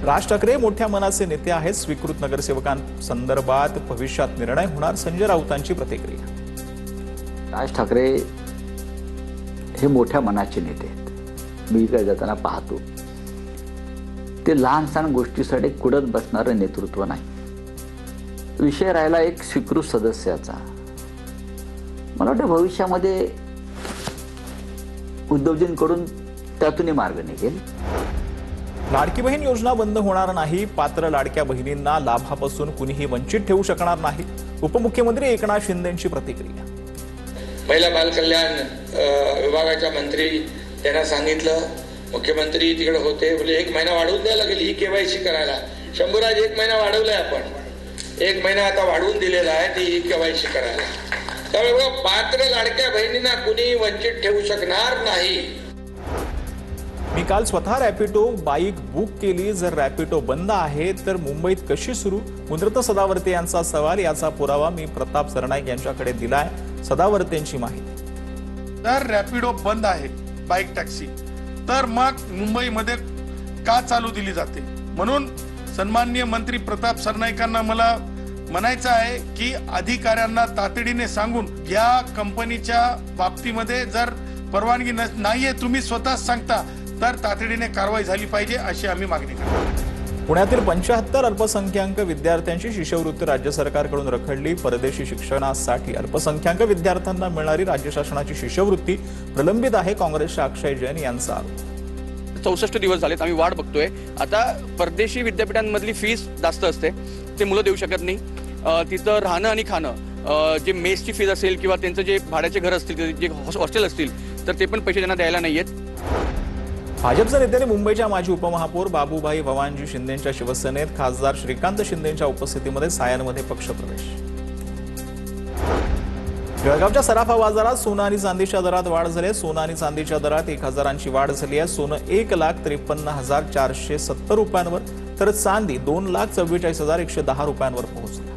राज ठाकरे मोठ्या मनाचे नेते आहेत. स्वीकृत नगरसेवकांसंदर्भात भविष्यात निर्णय होणार. संजय राऊतांची प्रतिक्रिया. राज ठाकरे हे मोठ्या मनाचे नेते आहेत. मी इकडे जाताना पाहतो ते लहान सहान गोष्टीसाठी कुडत बसणारं नेतृत्व नाही. विषय राहिला एक स्वीकृत सदस्याचा. मला वाटतं भविष्यामध्ये उद्धवजींकडून त्यातूनही मार्ग निघेल. लाडकी बहीण योजना बंद होणार नाही. पात्र लाडक्या बहिणींना लाभापासून कुणीही वंचित ठेवू शकणार नाही. उपमुख्यमंत्री एकनाथ शिंदेंची प्रतिक्रिया. महिला बाल कल्याण विभागाच्या मंत्री त्यांना सांगितलं, मुख्यमंत्री तिकडे होते, बोले 1 महिना वाढवून द्यायला लागेल ही केवायसी करायला. शंभूराज 1 महिना वाढवलाय आपण, 1 महिना आता वाढवून दिलेला आहे ती केवायसी करायला. त्यामुळे पात्र लाडक्या बहिणींना कुणी वंचित ठेवू शकणार नाही. मी काल स्वतः रॅपिडो बाईक बुक केली. जर रॅपिडो बंद आहे तर मुंबईत कशी सुरू? मुद्रत सदावर्ते यांचा सवाल. याचा पुरावा मी प्रताप सरनाईक यांच्याकडे दिलाय. सदावर्तेंची माहिती. जर रॅपिडो बंद आहे बाईक टॅक्सी तर मग मुंबईमध्ये का चालू दिली जाते? म्हणून सन्माननीय मंत्री प्रताप सरनाईकांना मला म्हणायचं आहे की अधिकाऱ्यांना तातडीने सांगून या कंपनीच्या बाबतीमध्ये जर परवानगी नाहीये, तुम्ही स्वतः सांगता, तर तातडीने कारवाई झाली पाहिजे अशी आम्ही मागणी करतो. पुण्यातील 75 अल्पसंख्याक विद्यार्थ्यांची शिष्यवृत्ती राज्य सरकारकडून रखडली. परदेशी शिक्षणासाठी अल्पसंख्याक विद्यार्थ्यांना मिळणारी राज्य शासनाची शिष्यवृत्ती प्रलंबित आहे. काँग्रेसच्या अक्षय जैन यांचा आरोप. 64 दिवस झालेत आम्ही वाट बघतोय. आता परदेशी विद्यापीठांमधली फीस जास्त असते, ते मुलं देऊ शकत नाही. तिथं राहणं आणि खाणं, जे मेसची फीज असेल किंवा त्यांचं जे भाड्याचे घर असतील, जे हॉस्टेल असतील, तर ते पण पैसे त्यांना द्यायला नाहीयेत. भाजपचे नेत्यांनी मुंबईच्या माजी उपमहापौर बाबूभाई भवानजी शिंदेंच्या शिवसेनेत खासदार श्रीकांत शिंदेंच्या उपस्थितीमध्ये सायनमध्ये पक्षप्रवेश. जळगावच्या सराफा बाजारात सोनं आणि चांदीच्या दरात वाढ झाली आहे. सोनं आणि चांदीच्या दरात 1000ची वाढ झाली आहे. सोनं 1,53,470 रुपयांवर, तर चांदी 2,44,110 रुपयांवर पोहोचली.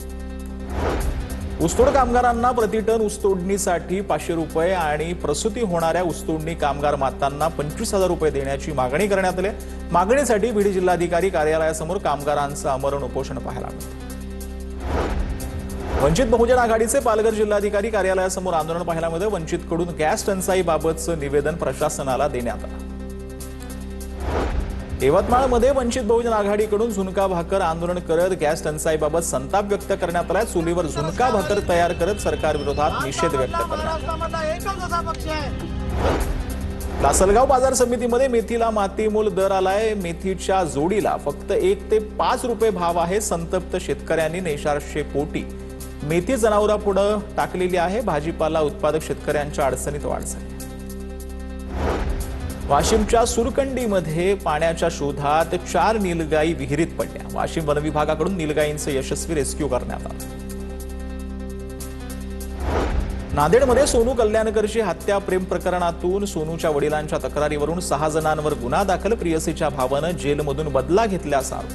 ऊसतोड कामगारांना प्रतिटन ऊसतोडणीसाठी 500 रुपये आणि प्रसूती होणाऱ्या ऊसतोडणी कामगार मातांना 25,000 रुपये देण्याची मागणी करण्यात आली. मागणीसाठी बीड जिल्हाधिकारी कार्यालयासमोर कामगारांचं आमरण उपोषण पाहायला मिळालं. वंचित बहुजन आघाडीचे पालघर जिल्हाधिकारी कार्यालयासमोर आंदोलन पाहायला मिळालं. वंचितकडून गॅस टंचाईबाबतचं निवेदन प्रशासनाला देण्यात आलं. यवतमाळमध्ये वंचित बहुजन आघाडीकडून झुणका भाकर आंदोलन करत गॅस टंचाईबाबत संताप व्यक्त करण्यात आला. चुलीवर झुणका भाकर तयार करत सरकारविरोधात निषेध व्यक्त करण्यात आला. लासलगाव बाजार समितीमध्ये मेथीला मातीमोल दर आलाय. मेथीच्या जोडीला फक्त 1 ते 5 रुपये भाव आहे. संतप्त शेतकऱ्यांनी 400 पोटी मेथी जनावरांपुढे टाकलेली आहे. भाजीपाला उत्पादक शेतकऱ्यांच्या अडचणीत वाढ झाली. वाशिमच्या सुरकंडीमध्ये पाण्याच्या शोधात 4 नीलगाई विहिरीत पडल्या. वाशिम वन विभागाकडून नीलगाईंचे यशस्वी रेस्क्यू करण्यात आले. नांदेडमध्ये सोनू कल्याणकरची हत्या प्रेम प्रकरणातून सोनूच्या वडिलांच्या तक्रारीवरून 6 जणांवर गुन्हा दाखल. प्रियसीच्या भावानं जेलमधून बदला घेतल्याचा आरोप.